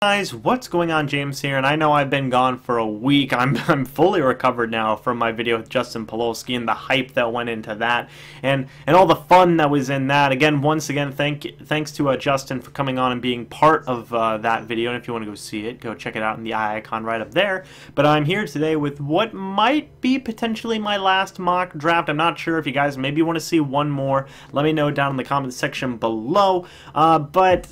Guys, what's going on? James here, and I know I've been gone for a week. I'm fully recovered now from my video with Justin Polowski and the hype that went into that, and all the fun that was in that. Again, once again, thanks to Justin for coming on and being part of that video. And if you want to go see it, go check it out in the eye icon right up there. But I'm here today with what might be potentially my last mock draft. I'm not sure if you guys maybe want to see one more. Let me know down in the comment section below. But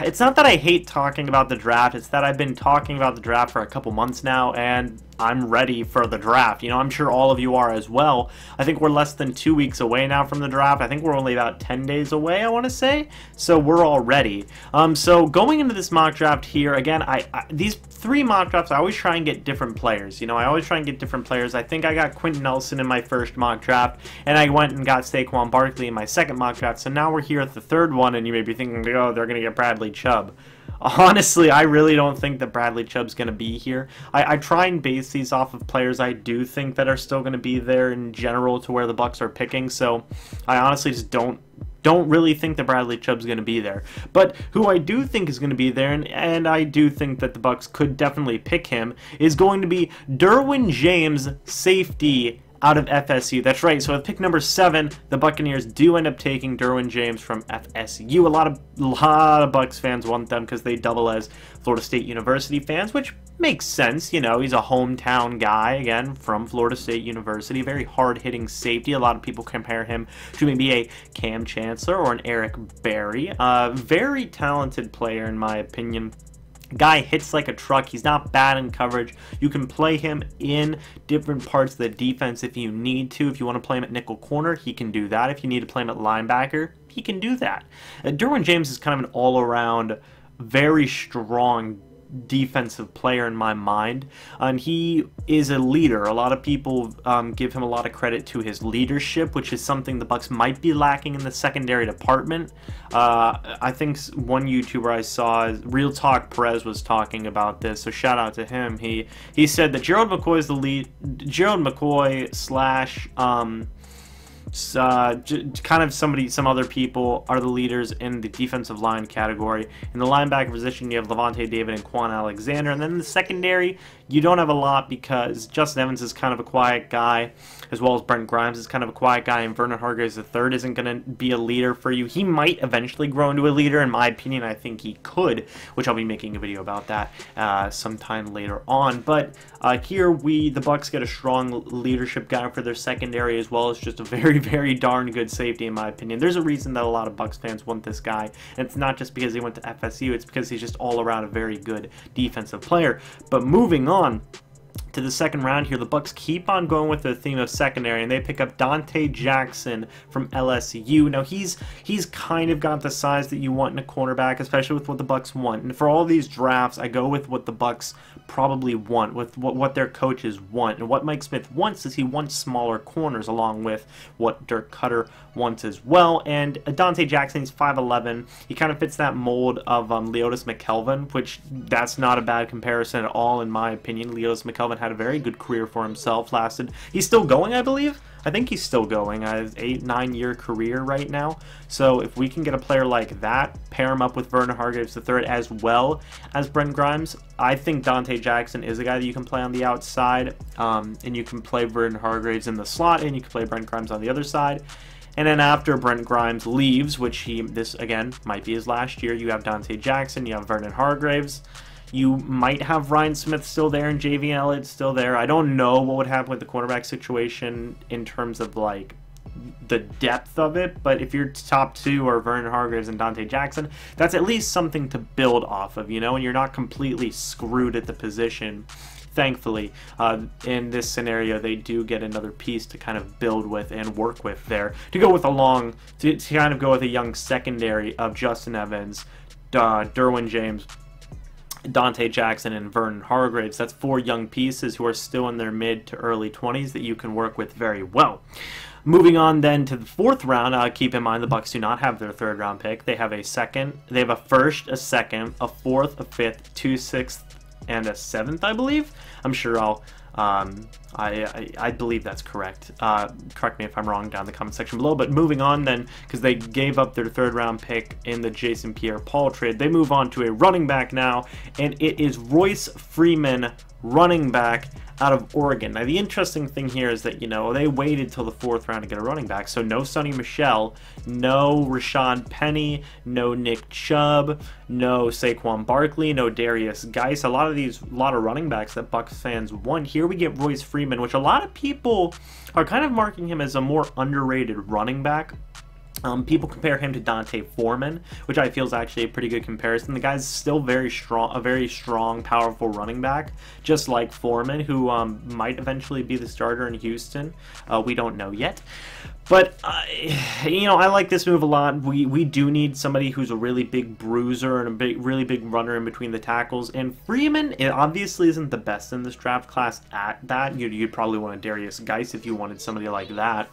it's not that I hate talking about the draft, it's that I've been talking about the draft for a couple months now, and I'm ready for the draft. You know, I'm sure all of you are as well. I think we're less than 2 weeks away now from the draft. I think we're only about 10 days away, I want to say. So we're all ready. So going into this mock draft here, again, these 3 mock drafts, I always try and get different players. You know, I always try and get different players. I think I got Quentin Nelson in my first mock draft, and I went and got Saquon Barkley in my second mock draft. So now we're here at the third one, and you may be thinking, oh, they're going to get Bradley Chubb. Honestly, I really don't think that Bradley Chubb's going to be here. I try and base these off of players I do think that are still going to be there in general to where the Bucs are picking, so I honestly just don't really think that Bradley Chubb's going to be there. But who I do think is going to be there, and I do think that the Bucs could definitely pick him, is going to be Derwin James, safety out of FSU. That's right. So at pick number 7, the Buccaneers do end up taking Derwin James from FSU. A lot of Bucs fans want them because they double as Florida State University fans, which makes sense. You know, he's a hometown guy, again, from Florida State University. Very hard-hitting safety. A lot of people compare him to maybe a Cam Chancellor or an Eric Berry. Very talented player, in my opinion. Guy hits like a truck. He's not bad in coverage. You can play him in different parts of the defense if you need to. If you want to play him at nickel corner, he can do that. If you need to play him at linebacker, he can do that. Derwin James is kind of an all-around, very strong defensive player in my mind, and he is a leader. A lot of people give him a lot of credit to his leadership, which is something the Bucs might be lacking in the secondary department. I think one YouTuber I saw, Real Talk Perez, was talking about this, so shout out to him. He said that Gerald McCoy is the lead. Gerald McCoy slash kind of some other people are the leaders in the defensive line category. In the linebacker position, you have Levante David and Quan Alexander, and then in the secondary, you don't have a lot because Justin Evans is kind of a quiet guy, as well as Brent Grimes is kind of a quiet guy, and Vernon Hargreaves III isn't going to be a leader for you. He might eventually grow into a leader, in my opinion. I think he could, which I'll be making a video about that sometime later on. But here the Bucs get a strong leadership guy for their secondary, as well as just a very, very darn good safety, in my opinion. There's a reason that a lot of Bucs fans want this guy, and it's not just because he went to FSU, it's because he's just all around a very good defensive player. But moving on to the second round here, the Bucs keep on going with the theme of secondary, and they pick up Dante Jackson from LSU. Now he's kind of got the size that you want in a cornerback, especially with what the Bucs want. And for all these drafts, I go with what the Bucs probably want, with what their coaches want. And what Mike Smith wants is he wants smaller corners, along with what Dirk Cutter wants as well. And Dante Jackson, he's 5'11". He kind of fits that mold of Leotis McKelvin, which that's not a bad comparison at all, in my opinion. Leotis McKelvin had a very good career for himself. He's still going, I believe. I think he's still going. An 8-9 year career right now. So if we can get a player like that, pair him up with Vernon Hargreaves III as well as Brent Grimes, I think Dante Jackson is a guy that you can play on the outside, and you can play Vernon Hargreaves in the slot, and you can play Brent Grimes on the other side. And then after Brent Grimes leaves, which this again might be his last year, you have Dante Jackson, you have Vernon Hargreaves. You might have Ryan Smith still there and JV Elliott still there. I don't know what would happen with the quarterback situation in terms of like the depth of it, but if your top 2 are Vernon Hargreaves and Dante Jackson, that's at least something to build off of, you know, and you're not completely screwed at the position. Thankfully, in this scenario, they do get another piece to kind of build with and work with there to go with to kind of go with a young secondary of Justin Evans, Derwin James, Dante Jackson, and Vernon Hargreaves. That's 4 young pieces who are still in their mid to early 20s that you can work with very well. Moving on then to the 4th round, keep in mind the Bucs do not have their 3rd round pick. They have a first, a second, a 4th, a 5th, 2 6th, and a 7th, I believe. I'm sure I'll I believe that's correct. Correct me if I'm wrong down in the comment section below. But moving on then, because they gave up their 3rd round pick in the Jason Pierre-Paul trade, they move on to a running back now, and it is Royce Freeman, running back out of Oregon. Now the interesting thing here is that, you know, they waited till the 4th round to get a running back, so no Sonny Michel, no Rashad Penny, no Nick Chubb, no Saquon Barkley, no Darius Geis. A lot of running backs that Bucs fans want. Here we get Royce Freeman, which a lot of people are kind of marking him as a more underrated running back. People compare him to Dante Foreman, which I feel is actually a pretty good comparison. The guy's still very strong, a very strong, powerful running back, just like Foreman, who might eventually be the starter in Houston. We don't know yet. But, you know, I like this move a lot. We do need somebody who's a really big bruiser and a really big runner in between the tackles. And Freeman, it obviously isn't the best in this draft class at that. You'd probably want a Darius Geis if you wanted somebody like that.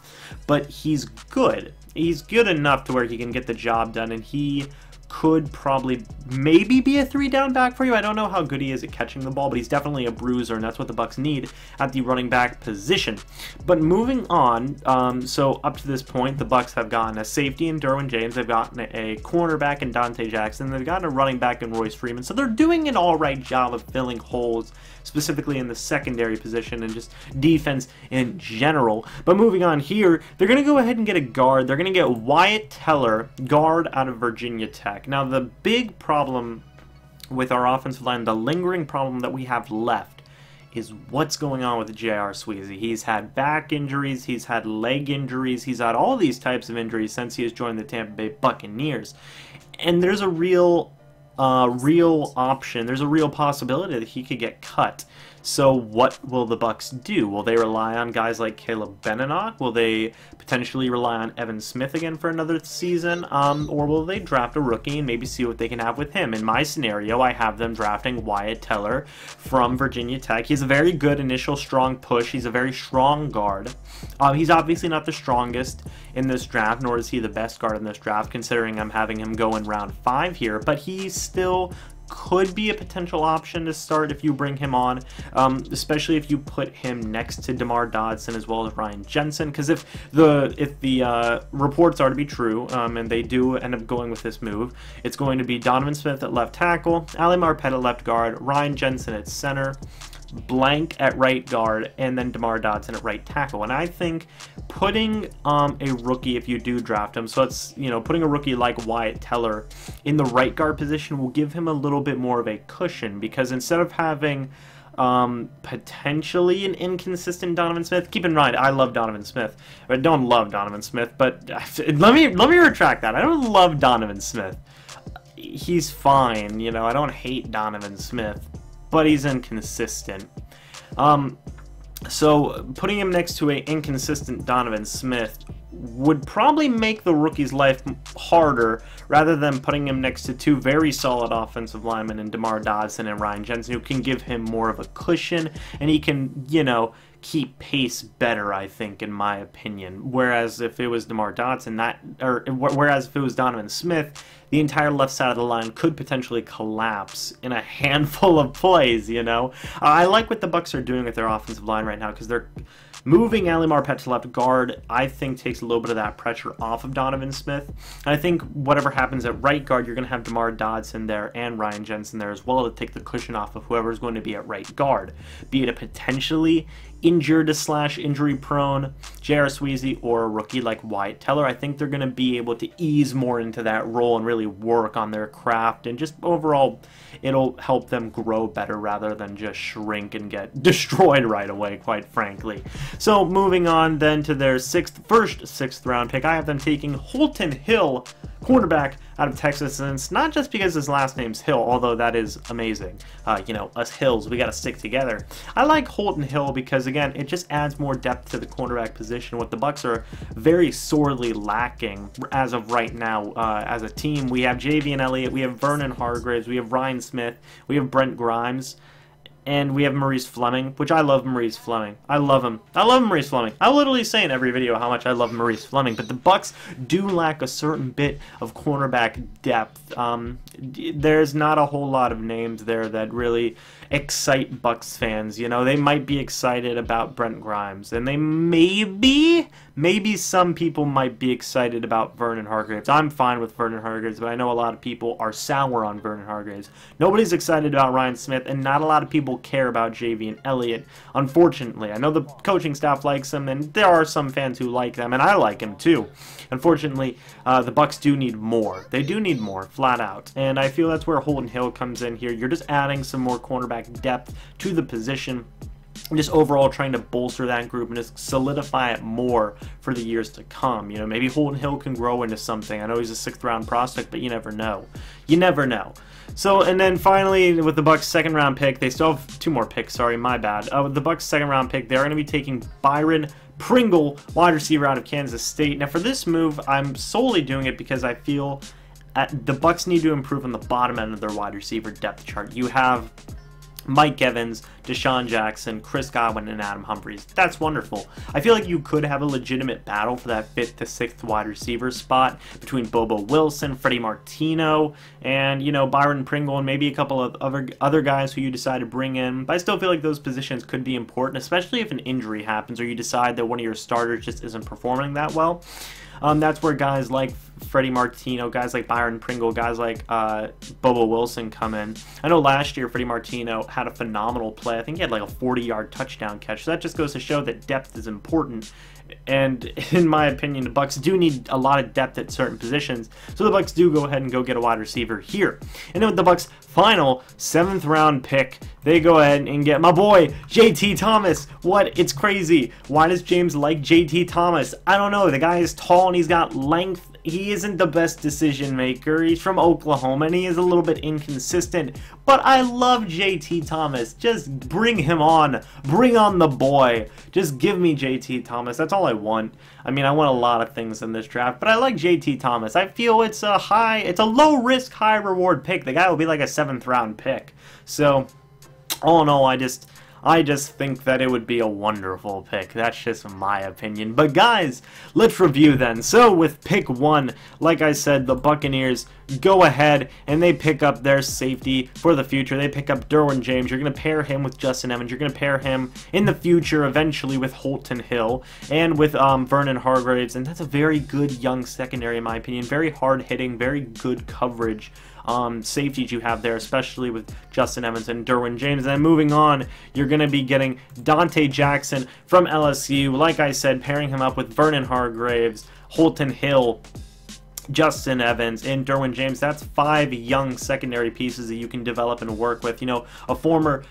But he's good. He's good enough to where he can get the job done, and he could probably maybe be a 3-down back for you. I don't know how good he is at catching the ball, but he's definitely a bruiser, and that's what the Bucs need at the running back position. But moving on, so up to this point, the Bucs have gotten a safety in Derwin James, they've gotten a cornerback in Dante Jackson, they've gotten a running back in Royce Freeman, so they're doing an alright job of filling holes, specifically in the secondary position and just defense in general. But moving on here, they're going to go ahead and get a guard. They're going to get Wyatt Teller, guard out of Virginia Tech. Now, the big problem with our offensive line, the lingering problem that we have left, is what's going on with J.R. Sweezy. He's had back injuries, he's had leg injuries, he's had all these types of injuries since he has joined the Tampa Bay Buccaneers. And there's a real option, there's a real possibility that he could get cut. So what will the Bucs do? Will they rely on guys like Caleb Benenoch? Will they potentially rely on Evan Smith again for another season? Or will they draft a rookie and maybe see what they can have with him? In my scenario, I have them drafting Wyatt Teller from Virginia Tech. He's a very good initial strong push. He's a very strong guard. He's obviously not the strongest in this draft, nor is he the best guard in this draft, considering I'm having him go in round 5 here, but he still could be a potential option to start if you bring him on, especially if you put him next to DeMar Dodson as well as Ryan Jensen, because if the reports are to be true, and they do end up going with this move, it's going to be Donovan Smith at left tackle, Ali Marpet at left guard, Ryan Jensen at center, Blank at right guard, and then DeMar Dodson at right tackle. And I think putting a rookie, if you do draft him, so it's, you know, putting a rookie like Wyatt Teller in the right guard position will give him a little bit more of a cushion, because instead of having potentially an inconsistent Donovan Smith. Keep in mind, I love Donovan Smith. I don't love Donovan Smith, but let me retract that. I don't love Donovan Smith. He's fine, you know. I don't hate Donovan Smith, but he's inconsistent. So putting him next to an inconsistent Donovan Smith would probably make the rookie's life harder, rather than putting him next to 2 very solid offensive linemen in DeMar Dodson and Ryan Jensen, who can give him more of a cushion, and he can, you know, keep pace better, I think, in my opinion. Whereas if it was DeMar Dodson, whereas if it was Donovan Smith, the entire left side of the line could potentially collapse in a handful of plays, you know? I like what the Bucs are doing with their offensive line right now, because they're moving Ali Marpet to left guard. I think takes a little bit of that pressure off of Donovan Smith. And I think whatever happens at right guard, you're going to have DeMar Dodson there and Ryan Jensen there as well to take the cushion off of whoever's going to be at right guard, be it a potentially injured / injury prone J.R. Sweezy or a rookie like Wyatt Teller. I think they're going to be able to ease more into that role and really work on their craft, and just overall it'll help them grow better rather than just shrink and get destroyed right away, quite frankly. So moving on then to their first sixth round pick, I have them taking Holton Hill, cornerback out of Texas, and it's not just because his last name's Hill, although that is amazing. You know, us Hills, we got to stick together. I like Holton Hill because, again, it just adds more depth to the cornerback position, what the Bucs are very sorely lacking as of right now as a team. We have Javian Elliott, we have Vernon Hargreaves, we have Ryan Smith, we have Brent Grimes, And we have Maurice Fleming, which I love Maurice Fleming. I love him. I love Maurice Fleming. I literally say in every video how much I love Maurice Fleming, but the Bucs do lack a certain bit of cornerback depth. There's not a whole lot of names there that really excite Bucs fans. You know, they might be excited about Brent Grimes, and they maybe some people might be excited about Vernon Hargreaves. I'm fine with Vernon Hargreaves, but I know a lot of people are sour on Vernon Hargreaves. Nobody's excited about Ryan Smith, and not a lot of people care about Javian Elliott, unfortunately. I know the coaching staff likes him, and there are some fans who like them, and I like him too. Unfortunately, the Bucs do need more. They do need more, flat out. And I feel that's where Holton Hill comes in here. You're just adding some more cornerback depth to the position. Just overall trying to bolster that group and just solidify it more for the years to come. You know, maybe Holton Hill can grow into something. I know he's a 6th round prospect, but you never know. You never know. So, and then finally, with the Bucs' 2nd round pick, they still have 2 more picks, sorry, my bad. With the Bucs' 2nd round pick, they're going to be taking Byron Pringle, wide receiver out of Kansas State. Now, for this move, I'm solely doing it because I feel the Bucs need to improve on the bottom end of their wide receiver depth chart. You have Mike Evans, Deshaun Jackson, Chris Godwin, and Adam Humphries. That's wonderful. I feel like you could have a legitimate battle for that 5th to 6th wide receiver spot between Bobo Wilson, Freddie Martino, and, you know, Byron Pringle, and maybe a couple of other guys who you decide to bring in. But I still feel like those positions could be important, especially if an injury happens or you decide that one of your starters just isn't performing that well. That's where guys like Freddie Martino, guys like Byron Pringle, guys like Bobo Wilson come in. I know last year Freddie Martino had a phenomenal play. I think he had like a 40-yard touchdown catch. So that just goes to show that depth is important. And in my opinion, the Bucs do need a lot of depth at certain positions. So the Bucs do go ahead and go get a wide receiver here. And then with the Bucs' final 7th round pick, they go ahead and get my boy, JT Thomas. What? It's crazy. Why does James like JT Thomas? I don't know. The guy is tall and he's got length. He isn't the best decision maker. He's from Oklahoma and he is a little bit inconsistent. But I love JT Thomas. Just bring him on. Bring on the boy. Just give me JT Thomas. That's all I want. I mean, I want a lot of things in this draft, but I like JT Thomas. I feel it's a low risk, high reward pick. The guy will be like a 7th round pick. So, all in all, I just think that it would be a wonderful pick. That's just my opinion. But guys, let's review then. So with pick 1, like I said, the Buccaneers go ahead and they pick up their safety for the future. They pick up Derwin James. You're going to pair him with Justin Evans. You're going to pair him in the future eventually with Holton Hill and with Vernon Hargreaves. And that's a very good young secondary in my opinion. Very hard hitting, very good coverage. Safeties you have there, especially with Justin Evans and Derwin James. And then moving on, you're going to be getting Dante Jackson from LSU. Like I said, pairing him up with Vernon Hargreaves, Holton Hill, Justin Evans, and Derwin James. That's 5 young secondary pieces that you can develop and work with. You know, 2 former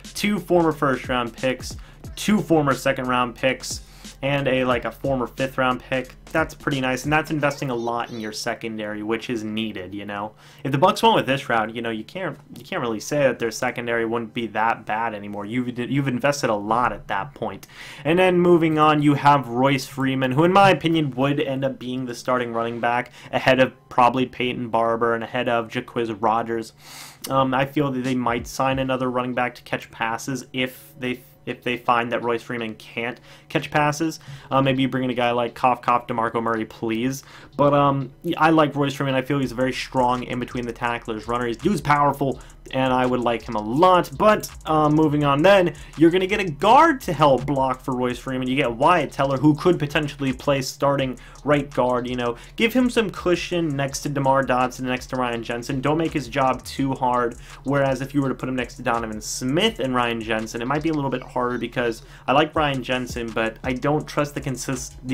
1st round picks, 2 former 2nd round picks, and a former 5th round pick. That's pretty nice, and that's investing a lot in your secondary, which is needed. You know, if the Bucs went with this route, you know, you can't really say that their secondary wouldn't be that bad anymore. You've invested a lot at that point. And then moving on, you have Royce Freeman, who in my opinion would end up being the starting running back ahead of probably Peyton Barber and ahead of Jaquiz Rodgers. I feel that they might sign another running back to catch passes if they find that Royce Freeman can't catch passes. Maybe you bring in a guy like DeMarco Murray, please. But I like Royce Freeman. I feel he's very strong in between the tacklers, runner. Dude's powerful, and I would like him a lot. But moving on then, you're going to get a guard to help block for Royce Freeman. You get Wyatt Teller, who could potentially play starting right guard. You know, give him some cushion next to DeMar Dotson, next to Ryan Jensen. Don't make his job too hard. Whereas if you were to put him next to Donovan Smith and Ryan Jensen, it might be a little bit harder because I like Ryan Jensen, but I don't trust the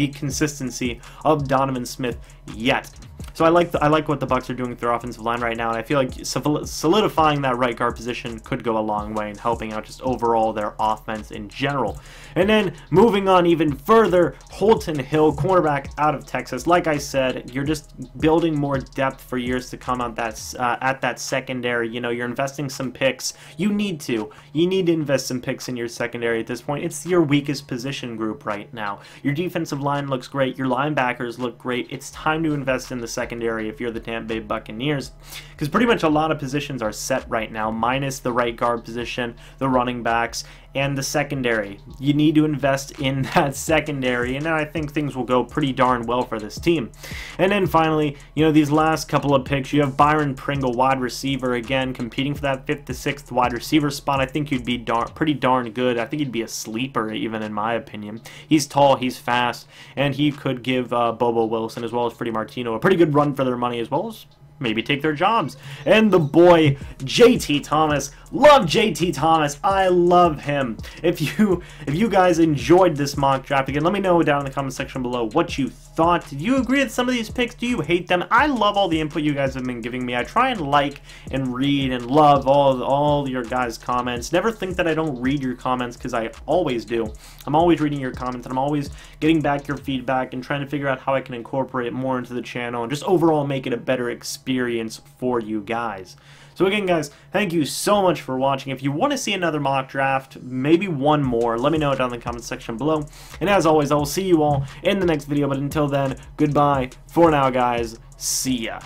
consistency of Donovan Smith yet. So I like what the Bucs are doing with their offensive line right now, and I feel like solidifying that right guard position could go a long way in helping out just overall their offense in general. And then moving on even further, Holton Hill, cornerback out of Texas. Like I said, you're just building more depth for years to come at that secondary. You know, you're investing some picks. You need to invest some picks in your secondary at this point. It's your weakest position group right now. Your defensive line looks great. Your linebackers look great. It's time to invest in the secondary if you're the Tampa Bay Buccaneers, because pretty much a lot of positions are set right now, minus the right guard position, the running backs, and the secondary. You need to invest in that secondary, and I think things will go pretty darn well for this team. And then finally, you know, these last couple of picks, you have Byron Pringle, wide receiver, again, competing for that 5th to 6th wide receiver spot. I think you'd be pretty darn good. I think he'd be a sleeper, even in my opinion. He's tall, he's fast, and he could give Bobo Wilson as well as Freddie Martino a pretty good run for their money, as well as maybe take their jobs. And the boy, JT Thomas. Love JT Thomas. I love him. If you guys enjoyed this mock draft, again, let me know down in the comment section below what you thought. Did you agree with some of these picks? Do you hate them? I love all the input you guys have been giving me. I try and like and read and love all your guys' comments. Never think that I don't read your comments, because I always do. I'm always reading your comments, and I'm always getting back your feedback and trying to figure out how I can incorporate it more into the channel and just overall make it a better experience for you guys. So again, guys, thank you so much for watching. If you want to see another mock draft, maybe one more, let me know down in the comment section below. And as always, I will see you all in the next video. But until then, goodbye for now, guys. See ya.